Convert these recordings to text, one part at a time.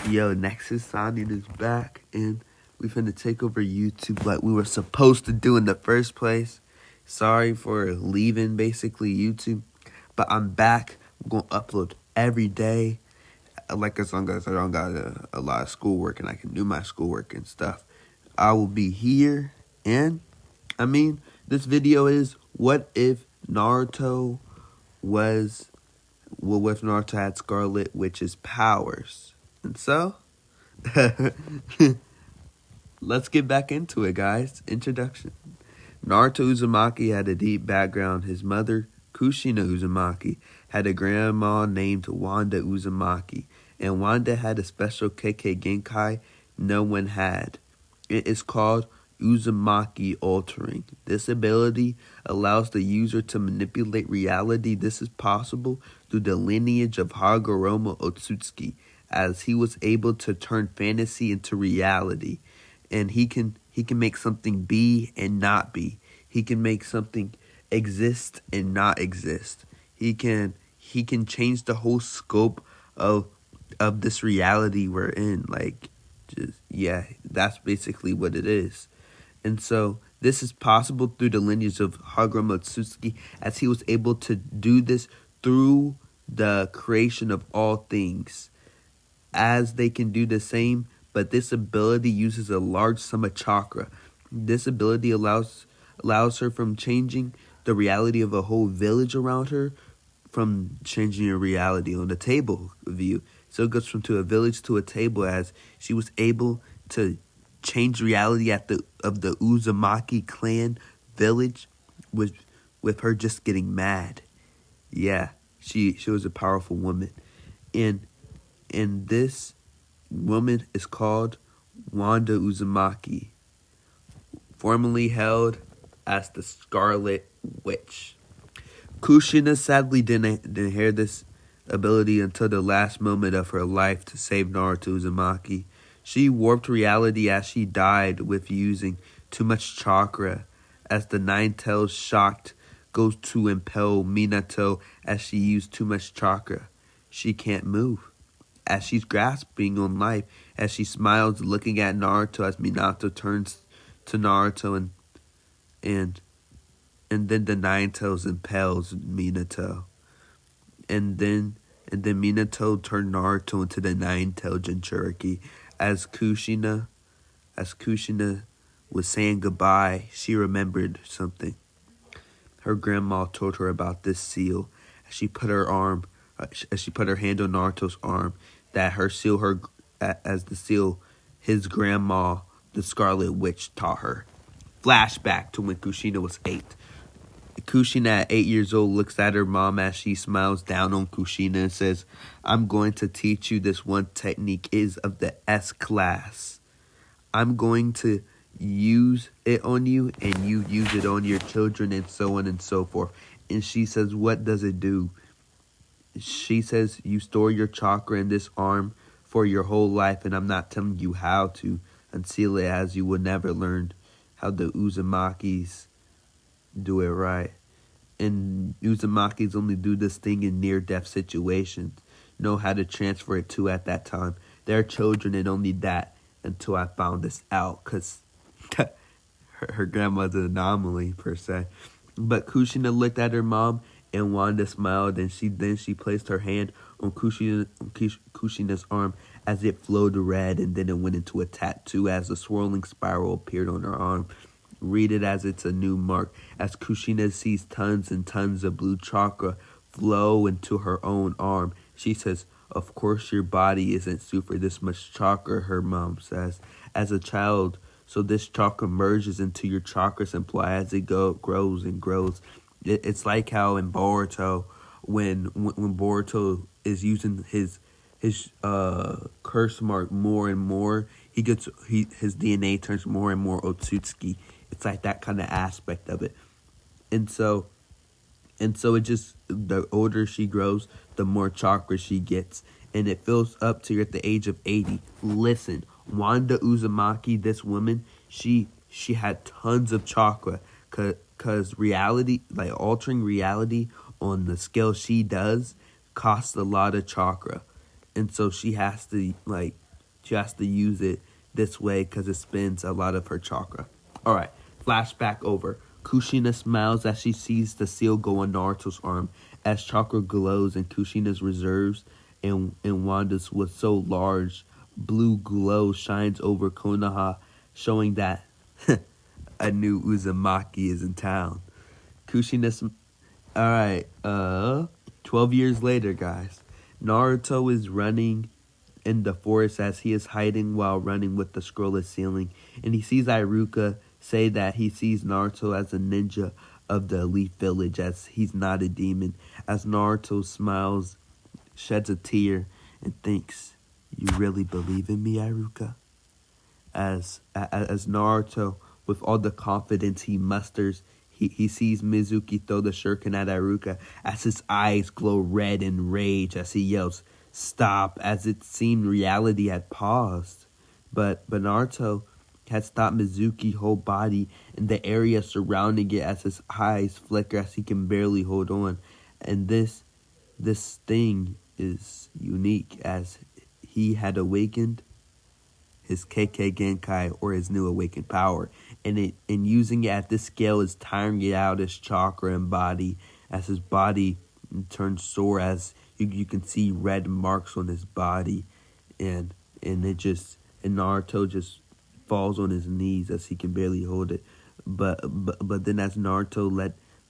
Yo, Nexus Signing is back, and we finna take over YouTube like we were supposed to do in the first place. Sorry for leaving, basically, YouTube, but I'm back. I'm gonna upload every day. Like, as long as I don't got a lot of schoolwork and I can do my schoolwork and stuff, I will be here. And, this video is, what if Naruto was... Well, what if Naruto had Scarlet Witch's powers? And so... Let's get back into it, guys. Introduction. Naruto Uzumaki had a deep background. His mother, Kushina Uzumaki, had a grandma named Wanda Uzumaki, and Wanda had a special KK Genkai no one had. It is called Uzumaki altering. This ability allows the user to manipulate reality. This is possible through the lineage of Hagoromo Otsutsuki, as he was able to turn fantasy into reality. And he can make something be and not be. He can make something exist and not exist. He can change the whole scope of this reality we're in. That's basically what it is. And so this is possible through the lineage of Hagoromo Otsutsuki, as he was able to do this through the creation of all things. As they can do the same, but this ability uses a large sum of chakra. This ability allows her from changing the reality of a whole village around her, from changing a reality on the table view. So it goes from to a village to a table, as she was able to change reality of the Uzumaki clan village with her just getting mad. Yeah, she was a powerful woman. And this woman is called Wanda Uzumaki, formerly held as the Scarlet Witch. Kushina sadly didn't inherit this ability until the last moment of her life to save Naruto Uzumaki. She warped reality as she died with using too much chakra, as the Nine Tails, shocked, goes to impel Minato as she used too much chakra. She can't move, as she's grasping on life, as she smiles looking at Naruto, as Minato turns to Naruto and then the Nine Tails impels Minato. And then Minato turned Naruto into the Nine-Tailed Jinchuriki. As Kushina was saying goodbye, she remembered something. Her grandma told her about this seal. As she put her hand on Naruto's arm, that as the seal his grandma, the Scarlet Witch, taught her. Flashback to when Kushina was 8. Kushina, at 8 years old, looks at her mom as she smiles down on Kushina and says, "I'm going to teach you this one technique is of the S class. I'm going to use it on you, and you use it on your children," and so on and so forth. And she says, "What does it do?" She says, "You store your chakra in this arm for your whole life, and I'm not telling you how to unseal it, as you will never learn how the Uzumakis do it right. And Uzumakis only do this thing in near-death situations, know how to transfer it to at that time. They're children and only that, until I found this out, because her grandma's an anomaly, per se." But Kushina looked at her mom, and Wanda smiled, and she placed her hand on Kushina's arm, as it flowed red, and then it went into a tattoo as a swirling spiral appeared on her arm. Read it as it's a new mark, as Kushina sees tons and tons of blue chakra flow into her own arm. She says, "Of course your body isn't suited for this much chakra," her mom says, "as a child. So this chakra merges into your chakra supply as it grows and grows." It's like how in Boruto, when Boruto is using his curse mark more and more, his DNA turns more and more Otsutsuki. It's like that kind of aspect of it. And so it just, the older she grows, the more chakra she gets. And it fills up to her at the age of 80. Listen, Wanda Uzumaki, this woman, she had tons of chakra. Because reality, like altering reality on the scale she does, costs a lot of chakra. And so she has to, She has to use it this way because it spends a lot of her chakra. Alright, flashback over. Kushina smiles as she sees the seal go on Naruto's arm as chakra glows in Kushina's reserves and Wanda's was so large. Blue glow shines over Konoha, showing that a new Uzumaki is in town. Kushina... Alright, 12 years later, guys. Naruto is running in the forest as he is hiding while running with the scrollless ceiling, and he sees Iruka say that he sees Naruto as a ninja of the elite village, as he's not a demon. As Naruto smiles, sheds a tear, and thinks, "You really believe in me, Iruka?" As Naruto, with all the confidence he musters, he sees Mizuki throw the shuriken at Iruka as his eyes glow red in rage as he yells, "Stop," as it seemed reality had paused. But Naruto had stopped Mizuki's whole body in the area surrounding it as his eyes flicker as he can barely hold on. And this thing is unique as he had awakened his KK Genkai, or his new awakened power. And using it at this scale is tiring it out his chakra and body as his body turns sore as you can see red marks on his body, and Naruto just falls on his knees as he can barely hold it. But then as Naruto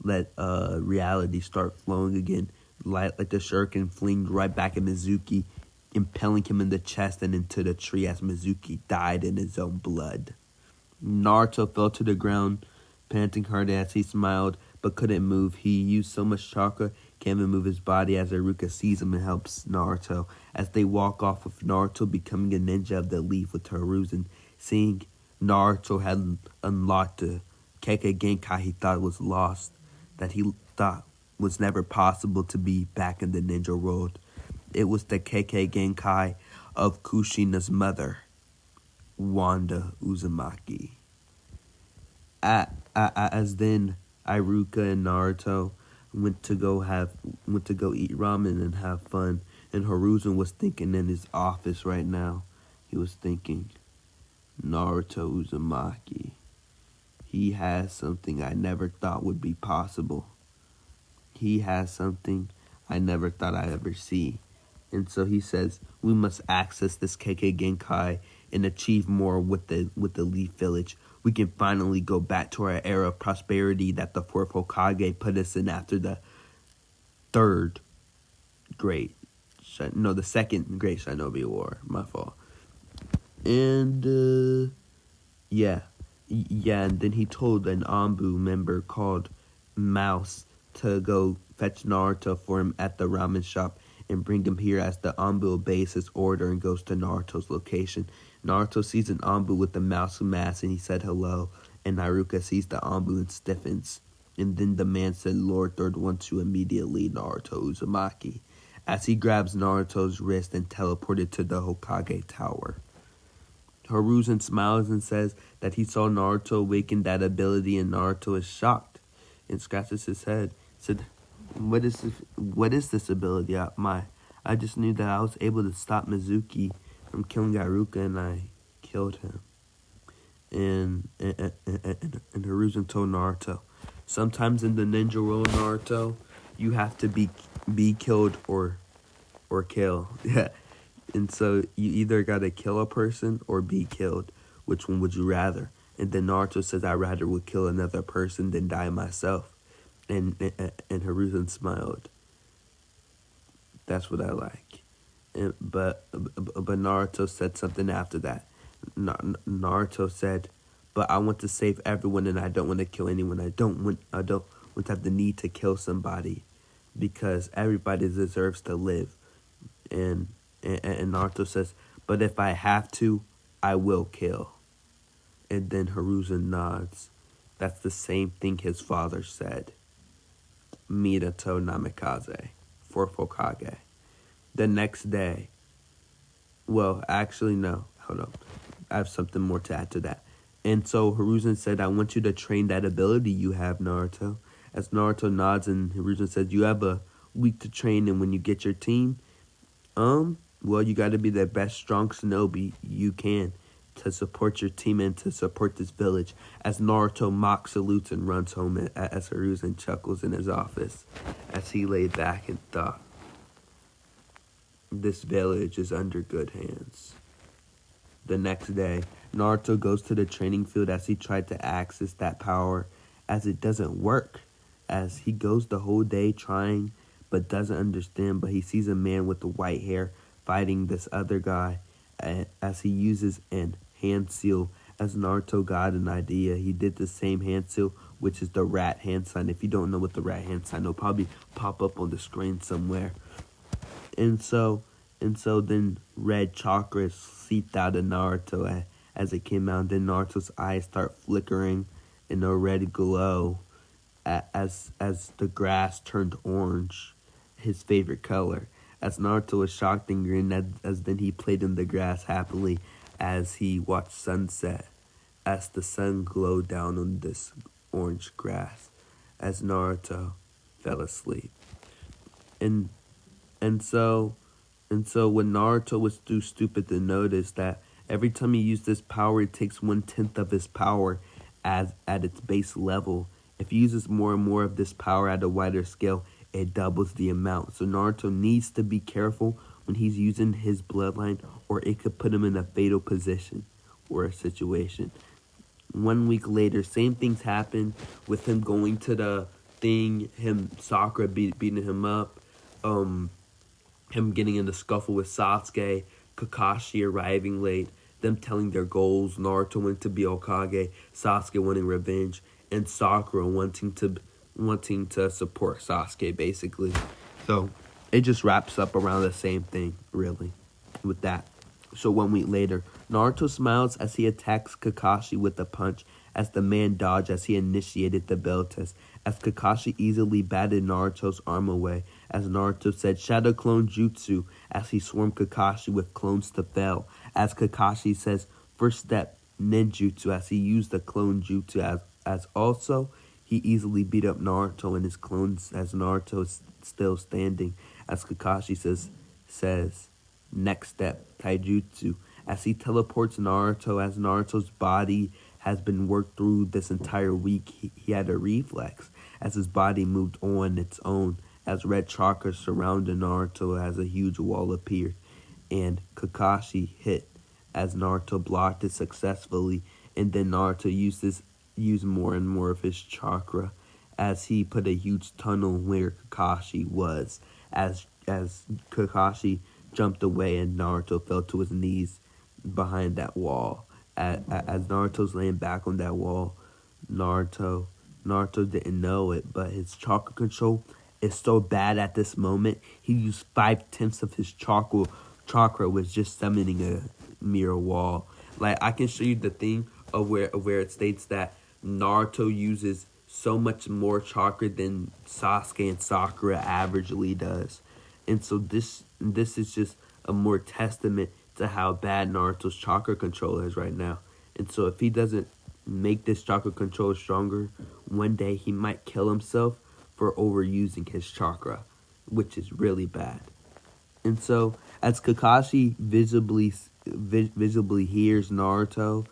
let reality start flowing again, like the shuriken flinged right back at Mizuki, impelling him in the chest and into the tree as Mizuki died in his own blood. Naruto fell to the ground, panting hard as he smiled, but couldn't move. He used so much chakra, can't even move his body as Iruka sees him and helps Naruto. As they walk off with Naruto becoming a ninja of the leaf with Hiruzen, seeing Naruto had unlocked the Kekkei Genkai he thought was lost, that he thought was never possible to be back in the ninja world. It was the Kekkei Genkai of Kushina's mother, Wanda Uzumaki. As then Iruka and Naruto went to go eat ramen and have fun, and Hiruzen was thinking in his office right now. He was thinking, Naruto Uzumaki. He has something I never thought would be possible. He has something I never thought I'd ever see. And so he says, we must access this Kekkei Genkai and achieve more with the Leaf Village. We can finally go back to our era of prosperity that the fourth Hokage put us in after the second Great Shinobi War. My fault. And, yeah, and then he told an Anbu member called Mouse to go fetch Naruto for him at the ramen shop and bring him here as the Anbu obeys his order and goes to Naruto's location. Naruto sees an Anbu with the mouse mask and he said hello, and Iruka sees the Anbu and stiffens. And then the man said Lord Third wants you immediately, Naruto Uzumaki, as he grabs Naruto's wrist and teleported to the Hokage Tower. Hiruzen smiles and says that he saw Naruto awaken that ability, and Naruto is shocked and scratches his head. Said, What is this ability? I just knew that I was able to stop Mizuki from killing Iruka, and I killed him." And Hiruzen told Naruto, "Sometimes in the ninja world, Naruto, you have to be killed or kill." Yeah. And so you either gotta kill a person or be killed. Which one would you rather? And then Naruto says, "I rather would kill another person than die myself." And Hiruzen smiled. "That's what I like." But Naruto said something after that. Naruto said, "But I want to save everyone, and I don't want to kill anyone. I don't want to have the need to kill somebody, because everybody deserves to live." And Naruto says, "But if I have to, I will kill." And then Hiruzen nods. That's the same thing his father said. Minato Namikaze, fourth Hokage. The next day, well, actually, no, hold on. I have something more to add to that. And so Hiruzen said, "I want you to train that ability you have, Naruto." As Naruto nods and Hiruzen says, "You have a week to train, and when you get your team, Well, you got to be the best strong shinobi you can to support your team and to support this village. As Naruto mock salutes and runs home as Hiruzen chuckles in his office as he lay back and thought, this village is under good hands. The next day, Naruto goes to the training field as he tried to access that power, as it doesn't work. As he goes the whole day trying, but doesn't understand, but he sees a man with the white hair fighting this other guy, as he uses an hand seal. As Naruto got an idea, he did the same hand seal, which is the rat hand sign. If you don't know what the rat hand sign, it'll probably pop up on the screen somewhere. And so then red chakra seeped out of Naruto as it came out. Then Naruto's eyes start flickering in a red glow as the grass turned orange, his favorite color. As Naruto was shocked and grinned as then he played in the grass happily as he watched sunset, as the sun glowed down on this orange grass, as Naruto fell asleep. And so when Naruto was too stupid to notice that every time he used this power, it takes 1/10 of his power at its base level. If he uses more and more of this power at a wider scale, it doubles the amount. So Naruto needs to be careful when he's using his bloodline, or it could put him in a fatal position or a situation. 1 week later, same things happen with him going to the thing, Sakura beating him up, him getting in the scuffle with Sasuke, Kakashi arriving late, them telling their goals, Naruto wanting to be Hokage, Sasuke wanting revenge, and Sakura wanting to support Sasuke, basically. So it just wraps up around the same thing, really, with that. So 1 week later, Naruto smiles as he attacks Kakashi with a punch, as the man dodged as he initiated the bell test, as Kakashi easily batted Naruto's arm away, as Naruto said Shadow Clone Jutsu, as he swarmed Kakashi with clones to fail, as Kakashi says first step ninjutsu, as he used the clone jutsu, as also he easily beat up Naruto and his clones as Naruto is still standing, as Kakashi says next step taijutsu, as he teleports Naruto, as Naruto's body has been worked through this entire week. He had a reflex as his body moved on its own, as red chakra surrounded Naruto as a huge wall appeared, and Kakashi hit as Naruto blocked it successfully, and then Naruto used more and more of his chakra as he put a huge tunnel where Kakashi was, as Kakashi jumped away and Naruto fell to his knees behind that wall. As Naruto's laying back on that wall, Naruto didn't know it, but his chakra control is so bad at this moment. He used 5/10 of his chakra was just summoning a mirror wall. Like, I can show you the thing of where it states that Naruto uses so much more chakra than Sasuke and Sakura averagely does. And so this is just a more testament to how bad Naruto's chakra control is right now. And so if he doesn't make this chakra control stronger, one day he might kill himself for overusing his chakra, which is really bad. And so as Kakashi visibly hears Naruto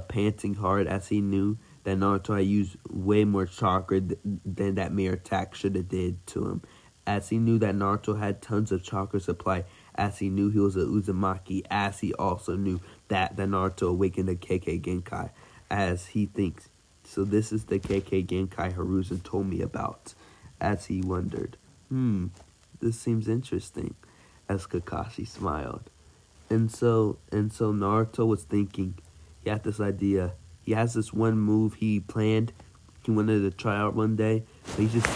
panting hard, as he knew that Naruto had used way more chakra than that mere attack should have did to him, as he knew that Naruto had tons of chakra supply, as he knew he was a Uzumaki, as he also knew that Naruto awakened the KK Genkai, as he thinks, so this is the KK Genkai Hiruzen told me about, as he wondered, this seems interesting, as Kakashi smiled. And so Naruto was thinking, he had this idea, he has this one move he planned, he wanted to try out one day, but he just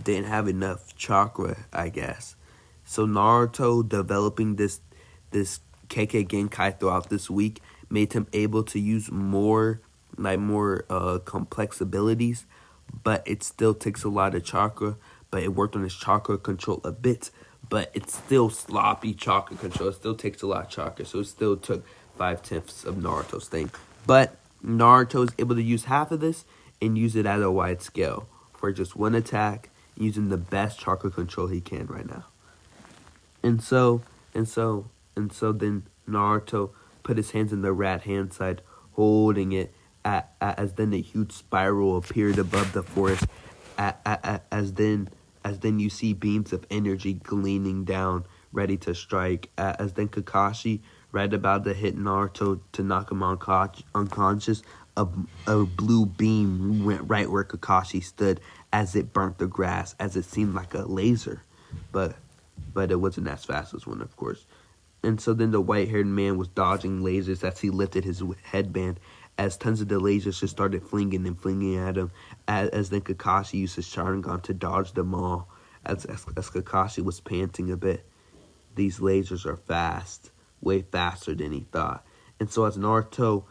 didn't have enough chakra, I guess. So Naruto developing this KK Genkai throughout this week made him able to use more complex abilities, but it still takes a lot of chakra. But it worked on his chakra control a bit, but it's still sloppy chakra control. It still takes a lot of chakra, so it still took 5/10 of Naruto's thing. But Naruto is able to use half of this and use it at a wide scale for just one attack, using the best chakra control he can right now. And so And so then Naruto put his hands in the rat hand side, holding it as then a huge spiral appeared above the forest. As then you see beams of energy gleaming down, ready to strike. As then Kakashi, right about to hit Naruto to knock him unconscious, a blue beam went right where Kakashi stood as it burnt the grass, as it seemed like a laser. But it wasn't as fast as one, of course. And so then the white-haired man was dodging lasers as he lifted his headband, as tons of the lasers just started flinging at him, as then Kakashi used his Sharingan to dodge them all, as Kakashi was panting a bit. These lasers are fast, way faster than he thought. And so as Naruto's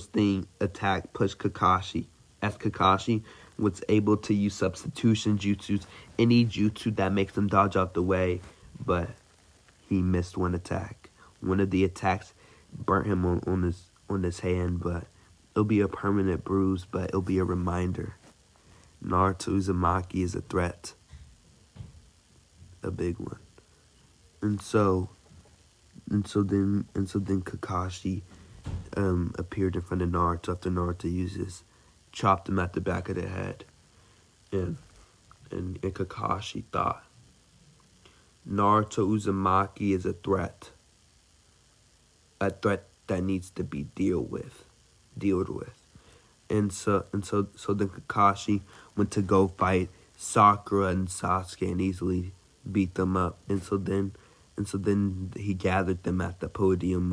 thing attack pushed Kakashi, as Kakashi was able to use substitution jutsus, any jutsu that makes him dodge out the way, but he missed one attack. One of the attacks burnt him on his hand, but it'll be a permanent bruise, but it'll be a reminder. Naruto Uzumaki is a threat. A big one. And so then Kakashi appeared in front of Naruto after Naruto chopped him at the back of the head. And Kakashi thought, Naruto Uzumaki is a threat that needs to be dealt with. And so then Kakashi went to go fight Sakura and Sasuke and easily beat them up. And so then he gathered them at the podium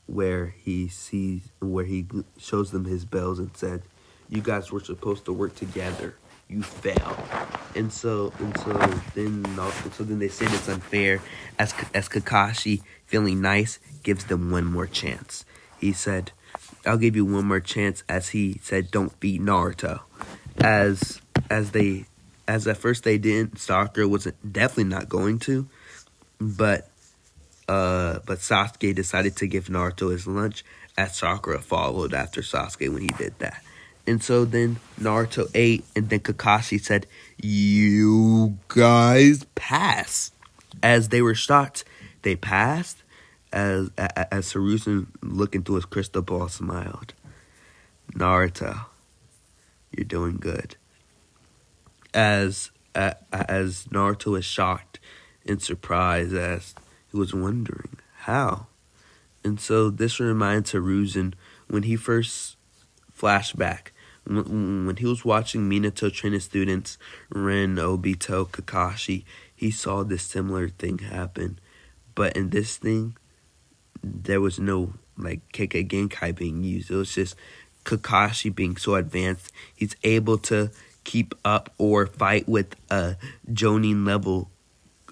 where he shows them his bells and said, "You guys were supposed to work together. You failed." And so then they said it's unfair, as Kakashi, feeling nice, gives them one more chance. He said, "I'll give you one more chance," as he said, "Don't beat Naruto." As at first they didn't, Sakura was definitely not going to, but Sasuke decided to give Naruto his lunch, as Sakura followed after Sasuke when he did that. And so then Naruto ate, and then Kakashi said, "You guys pass." As they were shocked, they passed. As Hiruzen, looking through his crystal ball, smiled. "Naruto, you're doing good." As Naruto was shocked and surprised, as he was wondering how. And so this reminds Hiruzen when he first flashback, when he was watching Minato train his students, Rin, Obito, Kakashi, he saw this similar thing happen. But in this thing, there was no Kekkei Genkai being used. It was just Kakashi being so advanced, he's able to keep up or fight with Jonin level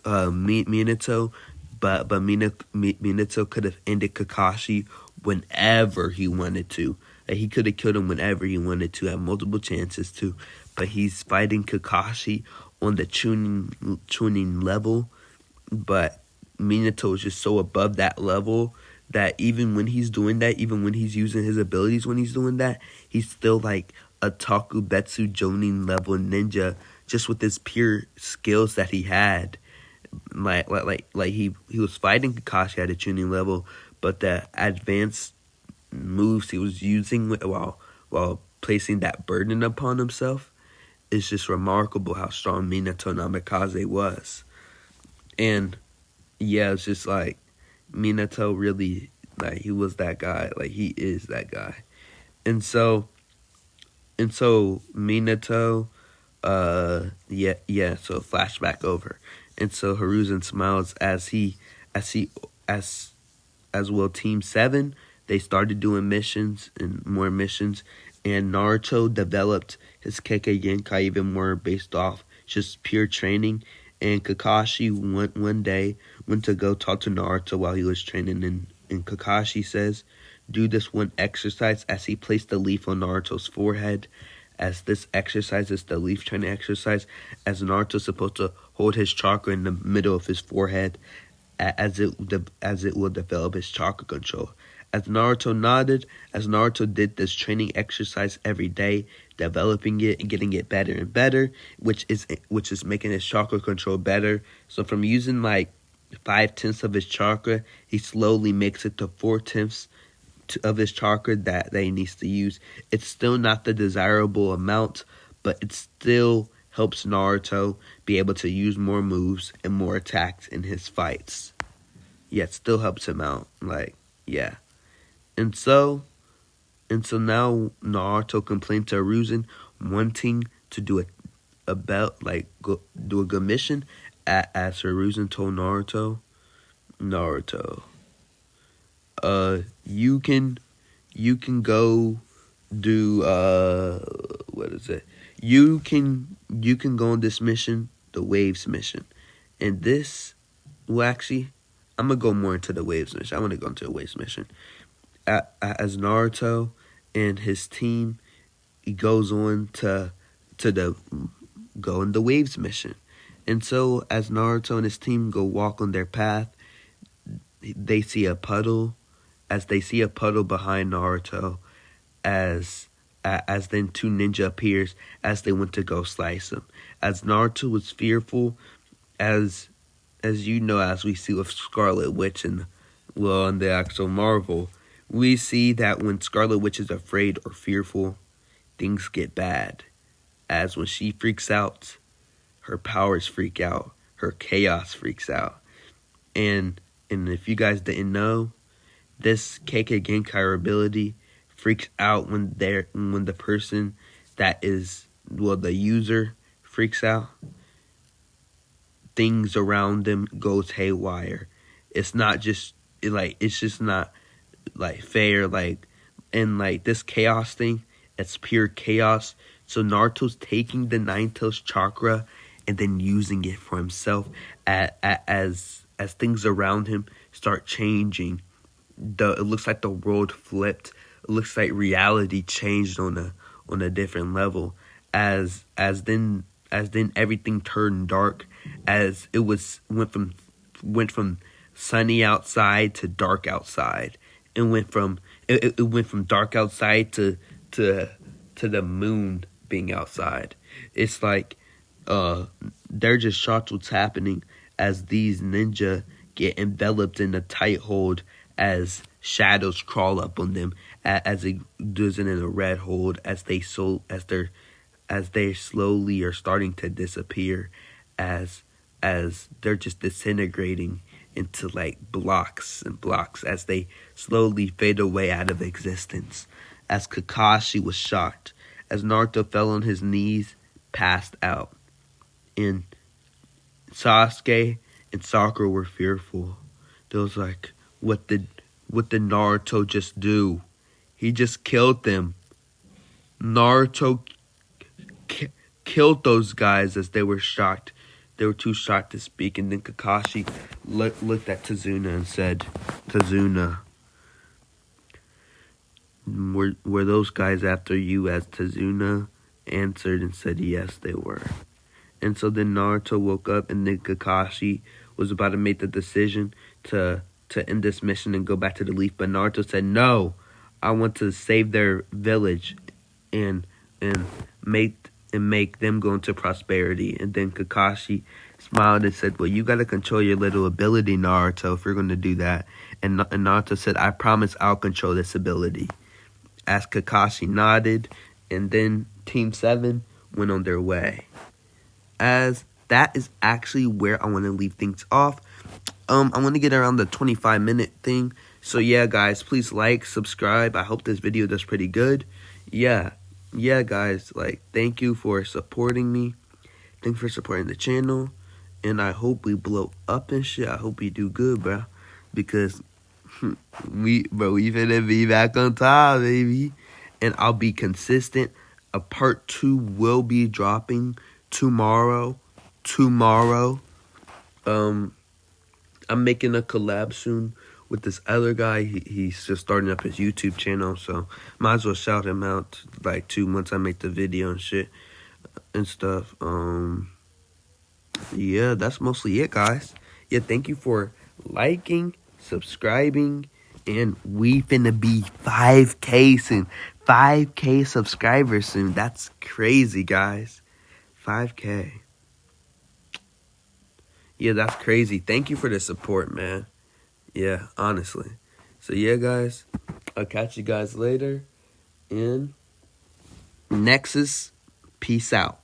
Minato, but Minato could have ended Kakashi whenever he wanted to. He could have killed him whenever he wanted to, had multiple chances to, but he's fighting Kakashi on the Chunin level, but Minato is just so above that level that even when he's doing that, even when he's using his abilities when he's doing that, he's still like a Takubetsu Jonin level ninja, just with his pure skills that he had. Like he was fighting Kakashi at a Chunin level, but the advanced moves he was using while placing that burden upon himself is just remarkable how strong Minato Namikaze was. And yeah, it's just like Minato really, he was that guy, he is that guy. And so Minato, so flashback over. And so Hiruzen smiles as well Team 7, they started doing missions and more missions, and Naruto developed his Kekkei Genkai even more based off just pure training. And Kakashi one day went to go talk to Naruto while he was training, and Kakashi says, "Do this one exercise," as he placed the leaf on Naruto's forehead. As this exercise is the leaf training exercise, as Naruto's supposed to hold his chakra in the middle of his forehead, as it will develop his chakra control. As Naruto nodded, as Naruto did this training exercise every day, developing it and getting it better and better, which is making his chakra control better. So from using 5/10 of his chakra, he slowly makes it to 4/10 of his chakra that he needs to use. It's still not the desirable amount, but it still helps Naruto be able to use more moves and more attacks in his fights. Yeah, it still helps him out. Like, yeah. And so now Naruto complained to Hiruzen wanting to do a belt, like do a good mission. As Hiruzen told Naruto, you can go do what is it? You can go on this mission, the Waves mission, and this. Well, actually, I'm gonna go more into the Waves mission. I want to go into the Waves mission. As Naruto and his team, he goes on to the go in the Waves mission, and so as Naruto and his team go walk on their path, they see a puddle. As they see a puddle behind Naruto, as then two ninja appears as they went to go slice him. As Naruto was fearful, as you know, as we see with Scarlet Witch and in the actual Marvel, we see that when Scarlet Witch is afraid or fearful, things get bad. As when she freaks out, her powers freak out, her chaos freaks out. And if you guys didn't know, this Kekkei Genkai ability freaks out when the person that is, the user freaks out. Things around them goes haywire. It's not just it's just not like fair, and this chaos thing, it's pure chaos. So Naruto's taking the Nine-Tails chakra and then using it for himself as things around him start changing. It looks like the world flipped. It looks like reality changed on a different level. As then everything turned dark. As it went from sunny outside to dark outside. It went from dark outside to the moon being outside. It's like they're just shocked what's happening as these ninja get enveloped in a tight hold as shadows crawl up on them, as it does it in a red hold, as they slowly are starting to disappear, as they're just disintegrating into blocks and blocks as they slowly fade away out of existence. As Kakashi was shocked, as Naruto fell on his knees, passed out, and Sasuke and Sakura were fearful. They was like, what did Naruto just do? He just killed them. Naruto killed those guys as they were shocked. They were too shocked to speak. And then Kakashi looked at Tazuna and said, Tazuna, were those guys after you? As Tazuna answered and said, yes, they were. And so then Naruto woke up, and then Kakashi was about to make the decision to end this mission and go back to the Leaf. But Naruto said, no, I want to save their village and make them go into prosperity. And then Kakashi smiled and said, well, you got to control your little ability, Naruto, if you're going to do that. And Naruto said, I promise I'll control this ability. As Kakashi nodded, and then Team 7 went on their way. As that is actually where I want to leave things off. I want to get around the 25-minute thing. So yeah, guys, please like, subscribe. I hope this video does pretty good. Yeah, guys, thank you for supporting me. Thanks for supporting the channel. And I hope we blow up and shit. I hope we do good, bro. Because we finna be back on top, baby. And I'll be consistent. A part 2 will be dropping tomorrow. I'm making a collab soon with this other guy. He's just starting up his YouTube channel, so might as well shout him out too once I make the video and shit and stuff. Yeah, that's mostly it, guys. Yeah, thank you for liking, subscribing, and we finna be 5K soon. 5K subscribers soon. That's crazy, guys. 5K. Yeah, that's crazy. Thank you for the support, man. Yeah, honestly. So yeah, guys, I'll catch you guys later in Nexus. Peace out.